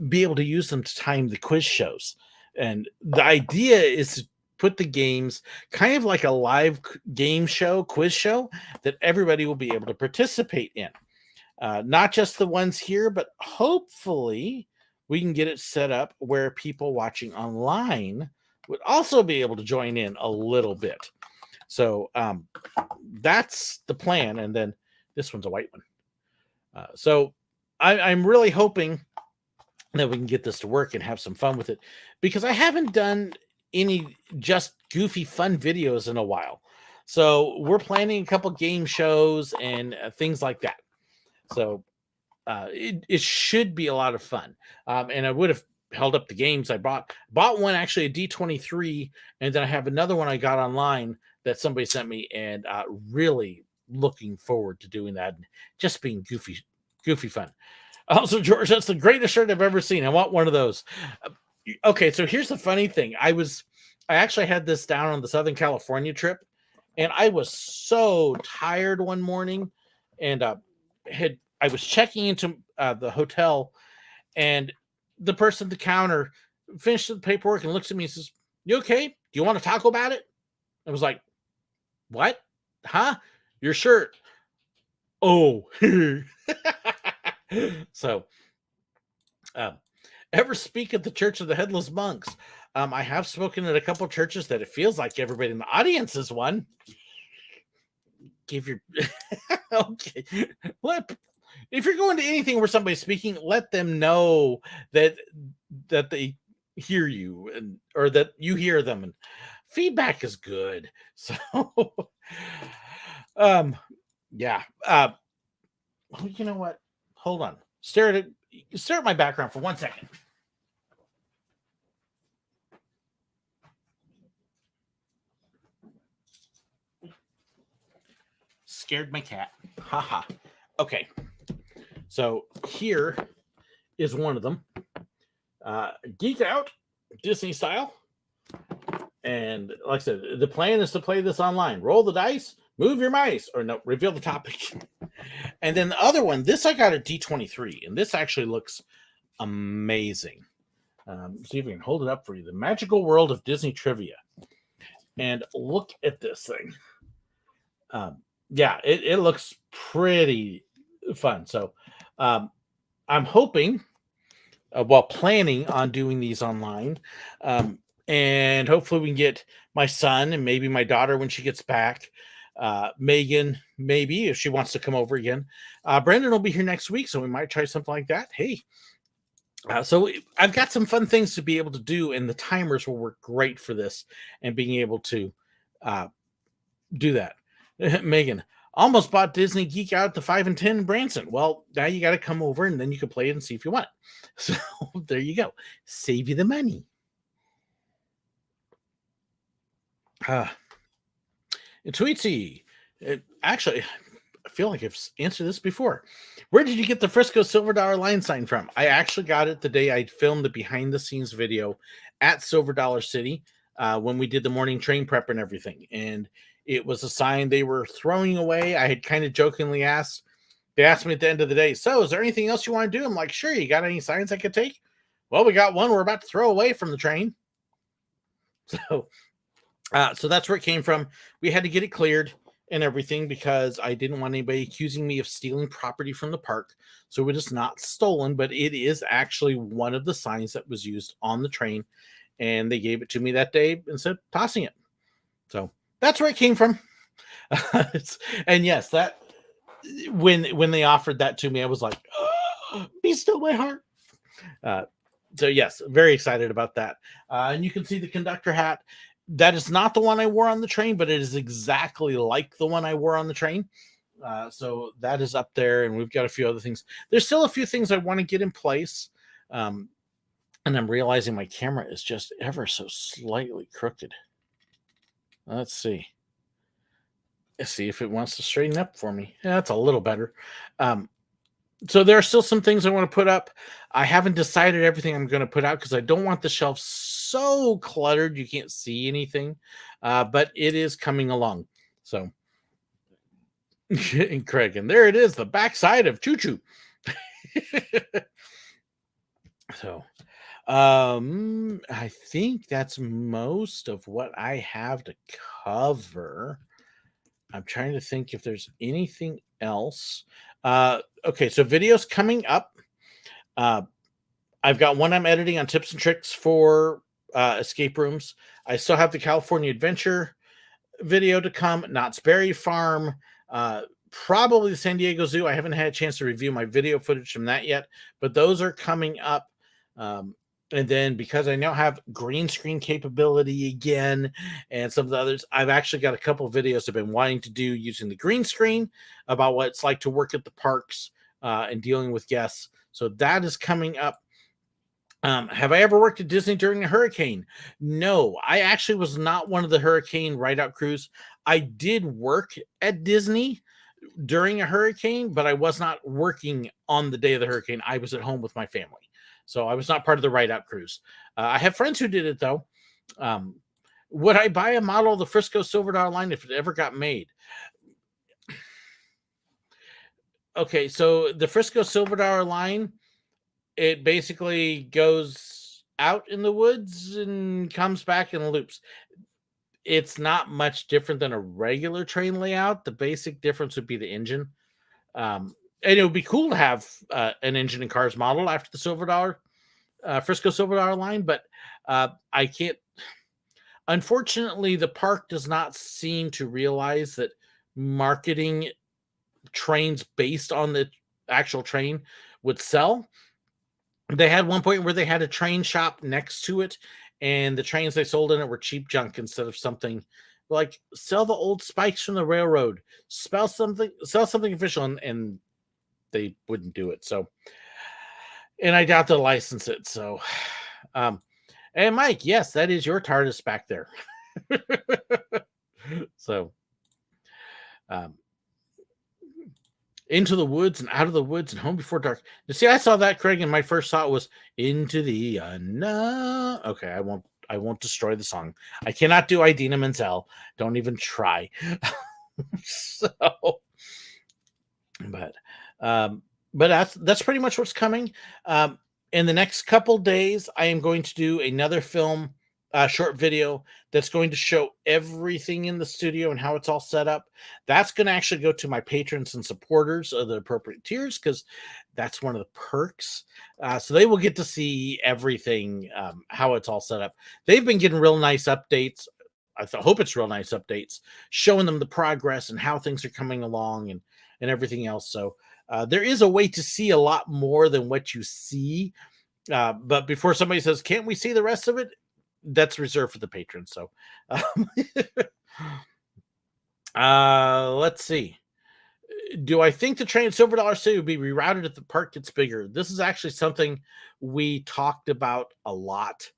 be able to use them to time the quiz shows. And the idea is to put the games kind of like a live game show, quiz show that everybody will be able to participate in. Not just the ones here, but hopefully we can get it set up where people watching online would also be able to join in a little bit. So that's the plan. And then this one's a white one. So I'm really hoping that we can get this to work and have some fun with it, because I haven't done any just goofy fun videos in a while. So we're planning a couple game shows and things like that. So it should be a lot of fun. And I would have held up the games I bought one, actually a D23, and then I have another one I got online that somebody sent me, and really looking forward to doing that and just being goofy fun. Also, George, that's the greatest shirt I've ever seen. I want one of those. Okay, so here's the funny thing. I actually had this down on the Southern California trip, and I was so tired one morning, and I was checking into the hotel, and the person at the counter finished the paperwork and looks at me and says, "You okay? Do you want to talk about it?" I was like, "What? Huh? Your shirt." Oh. So, ever speak at the Church of the Headless Monks? I have spoken at a couple churches that it feels like everybody in the audience is one. Give your okay. If you're going to anything where somebody's speaking, let them know that they hear you, and or that you hear them, and feedback is good. So yeah. Oh, you know what? Hold on. Stare at my background for 1 second. Scared my cat. Haha. Okay. So here is one of them. Geek Out, Disney style. And like I said, the plan is to play this online. Roll the dice, move your mice, or no, reveal the topic. And then the other one, this I got a D23, and this actually looks amazing. See if we can hold it up for you. The Magical World of Disney Trivia. And look at this thing. Um, yeah, it looks pretty fun. So um, I'm hoping, well, planning on doing these online. Um, and hopefully we can get my son and maybe my daughter when she gets back. Megan, maybe if she wants to come over again. Brendan will be here next week, so we might try something like that. Hey, so I've got some fun things to be able to do, and the timers will work great for this and being able to uh, do that. Megan, almost bought Disney Geek Out the 5 and 10 in Branson. Well, now you got to come over and then you can play it and see if you want it. So there you go. Save you the money. Uh, Tweetsy, actually, I feel like I've answered this before. Where did you get the Frisco Silver Dollar Line sign from? I actually got it the day I filmed the behind the scenes video at Silver Dollar City when we did the morning train prep and everything. And it was a sign they were throwing away. I had kind of jokingly asked, they asked me at the end of the day, so is there anything else you want to do? I'm like, sure, you got any signs I could take? Well, we got one we're about to throw away from the train. So that's where it came from. We had to get it cleared and everything because I didn't want anybody accusing me of stealing property from the park. So it is not stolen, but it is actually one of the signs that was used on the train. And they gave it to me that day instead of tossing it. So that's where it came from. And yes, that when they offered that to me, I was like, oh, be still my heart. So yes, very excited about that. And you can see the conductor hat. That is not the one I wore on the train, but it is exactly like the one I wore on the train. So that is up there, and we've got a few other things. There's still a few things I want to get in place. And I'm realizing my camera is just ever so slightly crooked. Let's see. Let's see if it wants to straighten up for me. Yeah, that's a little better. So there are still some things I want to put up. I haven't decided everything I'm going to put out because I don't want the shelf so cluttered you can't see anything. But it is coming along. So, and Craig, and there it is, the backside of Choo Choo. So, I think that's most of what I have to cover. I'm trying to think if there's anything else. Okay, so videos coming up. I've got one I'm editing on tips and tricks for escape rooms. I still have the California Adventure video to come, Knott's Berry Farm, probably the San Diego Zoo. I haven't had a chance to review my video footage from that yet, but those are coming up. And then because I now have green screen capability again and some of the others, I've actually got a couple of videos I've been wanting to do using the green screen about what it's like to work at the parks and dealing with guests. So that is coming up. Have I ever worked at Disney during a hurricane? No, I actually was not one of the hurricane ride-out crews. I did work at Disney during a hurricane, but I was not working on the day of the hurricane. I was at home with my family. So I was not part of the ride-out cruise. I have friends who did it, though. Would I buy a model of the Frisco Silver Dollar Line if it ever got made? Okay, so the Frisco Silver Dollar Line, it basically goes out in the woods and comes back in loops. It's not much different than a regular train layout. The basic difference would be the engine. And it would be cool to have an engine and cars model after the Frisco Silver Dollar Line, but I can't. Unfortunately, the park does not seem to realize that marketing trains based on the actual train would sell. They had one point where they had a train shop next to it, and the trains they sold in it were cheap junk instead of something like sell the old spikes from the railroad, sell something official, and they wouldn't do it. So, and I doubt they'll license it. So, and Mike, yes, that is your TARDIS back there. So, into the woods and out of the woods and home before dark. You see, I saw that, Craig, and my first thought was into the unknown. Okay, I won't destroy the song. I cannot do Idina Menzel. Don't even try. So, but that's pretty much what's coming. In the next couple days, I am going to do another film short video that's going to show everything in the studio and how it's all set up. That's going to actually go to my patrons and supporters of the appropriate tiers because that's one of the perks. So they will get to see everything, how it's all set up. They've been getting real nice updates. Hope it's real nice updates showing them the progress and how things are coming along and everything else. So there is a way to see a lot more than what you see. But before somebody says, "Can't we see the rest of it?" That's reserved for the patrons. So, let's see. Do I think the train at Silver Dollar City would be rerouted if the park gets bigger? This is actually something we talked about a lot,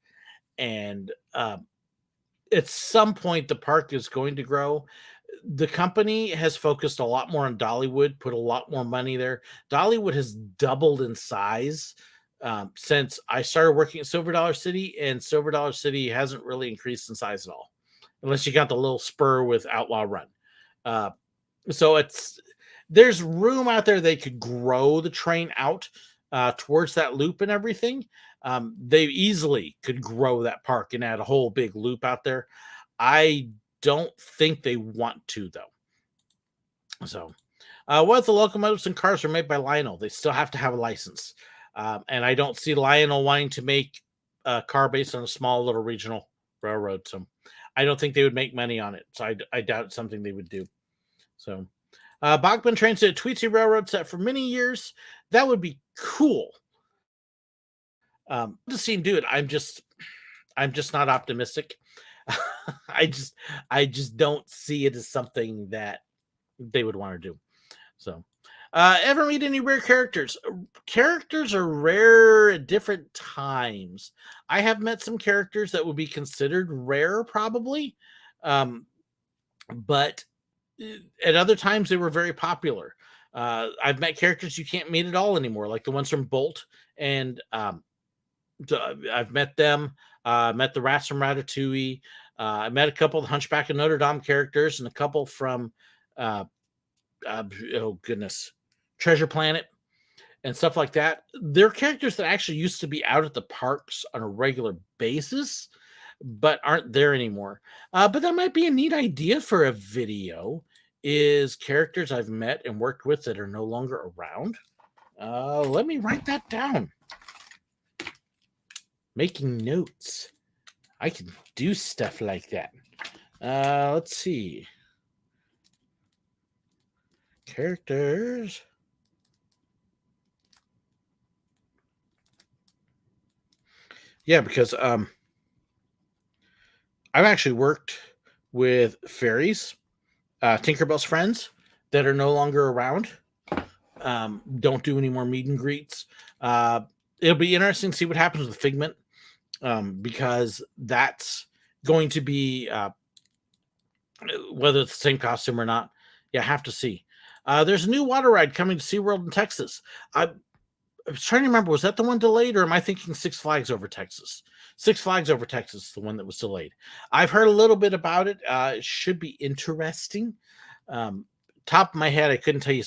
and at some point the park is going to grow. The company has focused a lot more on Dollywood, put a lot more money there. Dollywood has doubled in size since I started working at Silver Dollar City, and Silver Dollar City hasn't really increased in size at all, unless you got the little spur with Outlaw Run. So there's room out there they could grow the train out towards that loop and everything. They easily could grow that park and add a whole big loop out there. I don't think they want to, though. So, what if the locomotives and cars are made by Lionel? They still have to have a license. And I don't see Lionel wanting to make a car based on a small little regional railroad. So I don't think they would make money on it. So I doubt it's something they would do. So Bachman trains at Tweetsie Railroad set for many years. That would be cool. To see him do it, I'm just not optimistic. I just don't see it as something that they would want to do. So ever meet any rare characters? Characters are rare at different times. I have met some characters that would be considered rare, probably. But at other times, they were very popular. I've met characters you can't meet at all anymore, like the ones from Bolt. And I've met them. Met the rats from Ratatouille. I met a couple of the Hunchback of Notre Dame characters and a couple from, oh goodness, Treasure Planet and stuff like that. They're characters that actually used to be out at the parks on a regular basis, but aren't there anymore. But that might be a neat idea for a video, is characters I've met and worked with that are no longer around. Let me write that down. Making notes. I can do stuff like that. Let's see. Characters. Yeah, because I've actually worked with fairies, Tinkerbell's friends, that are no longer around. Don't do any more meet and greets. It'll be interesting to see what happens with Figment, because that's going to be whether it's the same costume or not. Yeah, have to see. There's a new water ride coming to SeaWorld in Texas. I was trying to remember, was that the one delayed, or am I thinking Six Flags Over Texas? Six Flags Over Texas is the one that was delayed. I've heard a little bit about it. It should be interesting. Top of my head, I couldn't tell you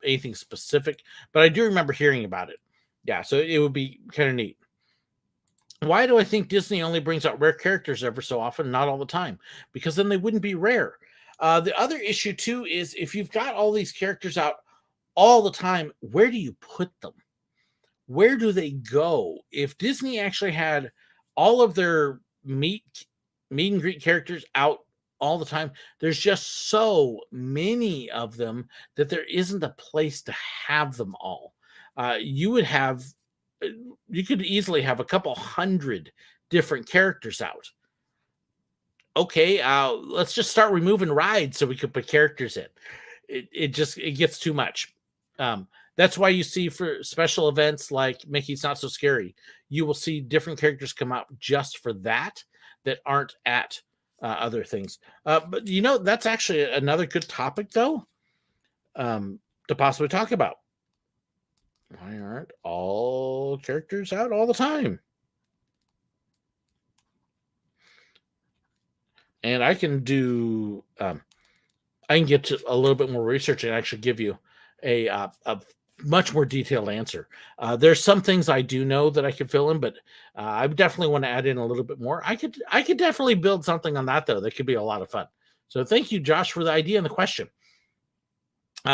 anything specific, but I do remember hearing about it. Yeah, so it would be kind of neat. Why do I think Disney only brings out rare characters ever so often, not all the time? Because then they wouldn't be rare. The other issue, too, is if you've got all these characters out all the time, where do you put them? Where do they go? If Disney actually had all of their meet and greet characters out all the time, there's just so many of them that there isn't a place to have them all. You could easily have a couple hundred different characters out. Okay, let's just start removing rides so we could put characters in. It gets too much. That's why you see for special events like Mickey's Not So Scary, you will see different characters come out just for that aren't at other things. But that's actually another good topic, though, to possibly talk about. Why aren't all characters out all the time? And I can get to a little bit more research and actually give you a much more detailed answer. There's some things I do know that I could fill in, but I definitely want to add in a little bit more. I could definitely build something on that though. That could be a lot of fun. So thank you, Josh, for the idea and the question. Do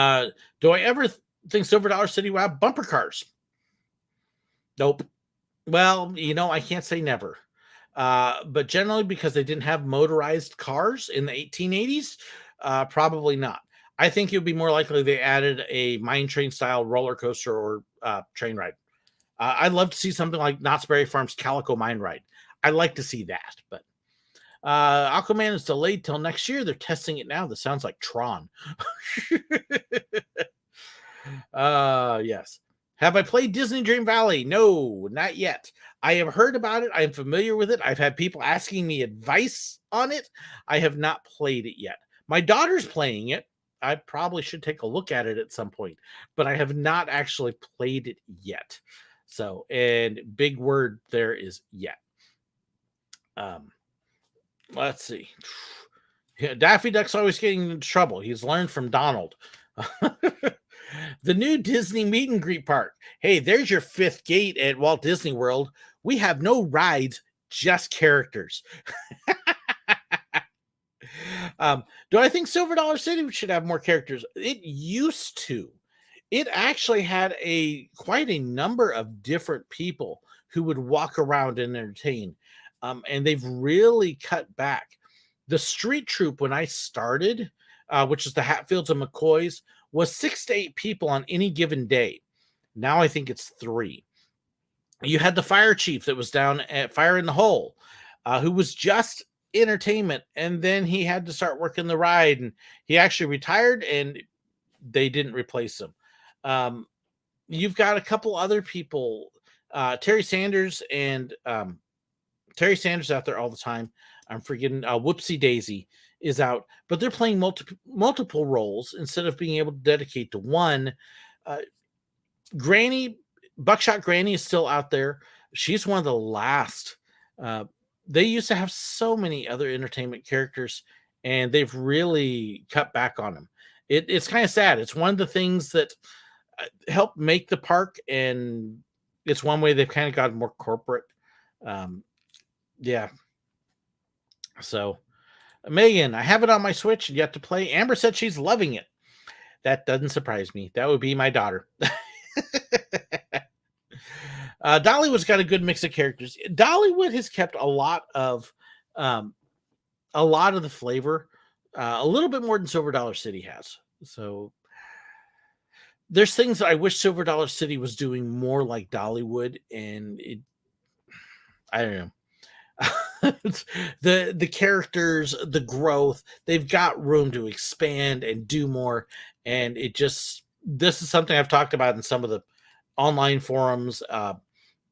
I ever think Silver Dollar City will have bumper cars? Nope. Well, I can't say never. But generally, because they didn't have motorized cars in the 1880s, probably not. I think it would be more likely they added a mine train style roller coaster or train ride. I'd love to see something like Knott's Berry Farm's Calico Mine Ride. I'd like to see that, but Aquaman is delayed till next year. They're testing it now. That sounds like Tron. Yes. Have I played Disney Dream Valley? No, not yet. I have heard about it. I am familiar with it. I've had people asking me advice on it. I have not played it yet. My daughter's playing it. I probably should take a look at it at some point, but I have not actually played it yet. So, and big word there is yet. Let's see. Daffy Duck's always getting into trouble. He's learned from Donald. The new Disney meet and greet park. Hey, there's your fifth gate at Walt Disney World. We have no rides, just characters. Do I think Silver Dollar City should have more characters? It used to. It actually had quite a number of different people who would walk around and entertain. And they've really cut back. The street troupe, when I started, which is the Hatfields and McCoys, was 6 to 8 people on any given day. Now I think it's 3. You had the fire chief that was down at Fire in the Hole, who was just entertainment, and then he had to start working the ride, and he actually retired, and they didn't replace him. You've got a couple other people, Terry Sanders out there all the time. I'm forgetting Whoopsie Daisy is out, but they're playing multiple roles instead of being able to dedicate to one. Buckshot Granny is still out there. She's one of the last. They used to have so many other entertainment characters, and they've really cut back on them. It's kind of sad. It's one of the things that helped make the park, and it's one way they've kind of gotten more corporate. Yeah. So, Megan, I have it on my Switch and yet to play. Amber said she's loving it. That doesn't surprise me. That would be my daughter. Dollywood's got a good mix of characters. Dollywood has kept a lot of the flavor, a little bit more than Silver Dollar City has. So there's things that I wish Silver Dollar City was doing more like Dollywood, and I don't know. the characters, the growth, they've got room to expand and do more, and this is something I've talked about in some of the online forums,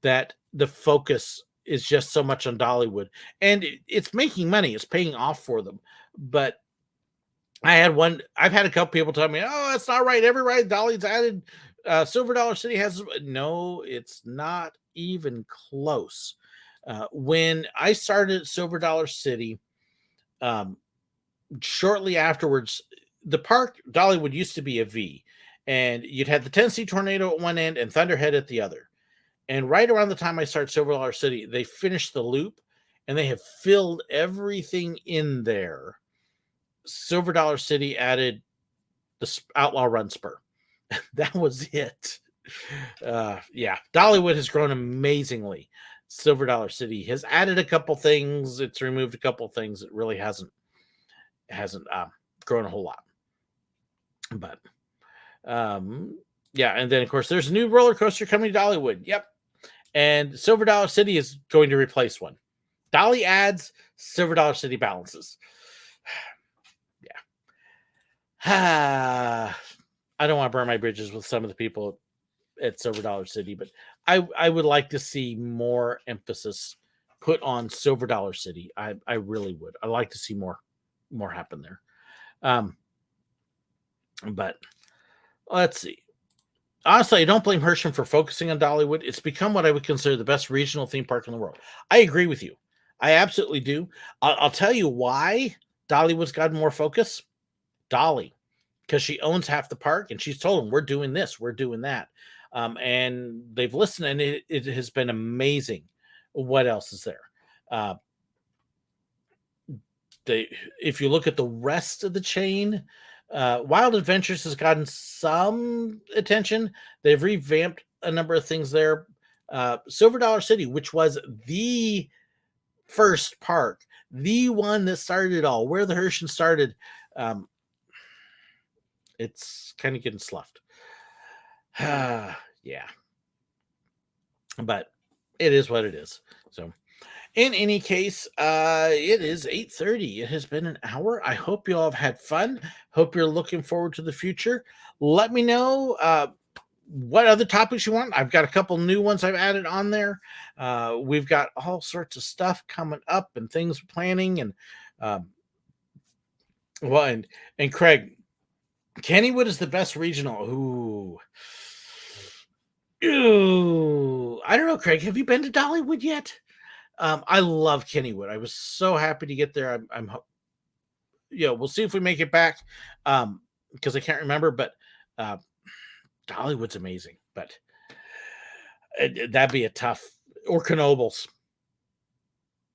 that the focus is just so much on Dollywood, and it's making money, it's paying off for them. But I've had a couple people tell me, oh, that's not right, every ride Dolly's added, Silver Dollar City has. No, it's not even close. When I started Silver Dollar City, shortly afterwards, the park Dollywood used to be a V, and you'd have the Tennessee Tornado at one end and Thunderhead at the other. And right around the time I started Silver Dollar City, they finished the loop, and they have filled everything in there. Silver Dollar City added the Outlaw Run Spur. That was it. Yeah, Dollywood has grown amazingly. Silver Dollar City has added a couple things. It's removed a couple things. It really hasn't grown a whole lot. But yeah, and then of course there's a new roller coaster coming to Dollywood. Yep, and Silver Dollar City is going to replace one. Dolly adds, Silver Dollar City balances. Yeah. I don't want to burn my bridges with some of the people at Silver Dollar City, but I would like to see more emphasis put on Silver Dollar City. I really would. I'd like to see more happen there. But let's see. Honestly, I don't blame Hersham for focusing on Dollywood. It's become what I would consider the best regional theme park in the world. I agree with you. I absolutely do. I'll tell you why Dollywood's gotten more focus. Dolly. because she owns half the park, and she's told them, "We're doing this, we're doing that," and they've listened, and it has been amazing. What else is there? Uh, they, if you look at the rest of the chain, Wild Adventures has gotten some attention. They've revamped a number of things there. Silver Dollar City, which was the first park, the one that started it all, where the Hershey started, um, it's kind of getting sloughed. Yeah, but it is what it is. So, in any case, it is 8:30. It has been an hour. I hope you all have had fun. Hope you're looking forward to the future. Let me know what other topics you want. I've got a couple new ones I've added on there. We've got all sorts of stuff coming up and things planning, and um, well, and Craig, Kennywood is the best regional. Ooh, I don't know, Craig. Have you been to Dollywood yet? I love Kennywood. I was so happy to get there. We'll see if we make it back. Because I can't remember, but uh, Dollywood's amazing. But that'd be a tough, or Knoebels.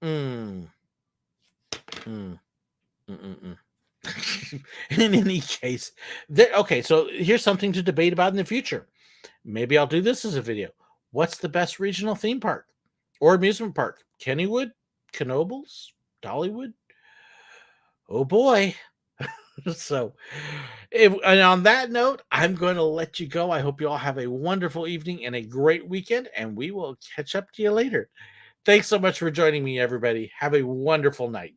Mm. Mm. Mm-mm-mm. In any case, okay. So here's something to debate about in the future. Maybe I'll do this as a video. What's the best regional theme park or amusement park? Kennywood, Knoebels, Dollywood? Oh boy. So, and on that note, I'm going to let you go. I hope you all have a wonderful evening and a great weekend, and we will catch up to you later. Thanks so much for joining me, everybody. Have a wonderful night.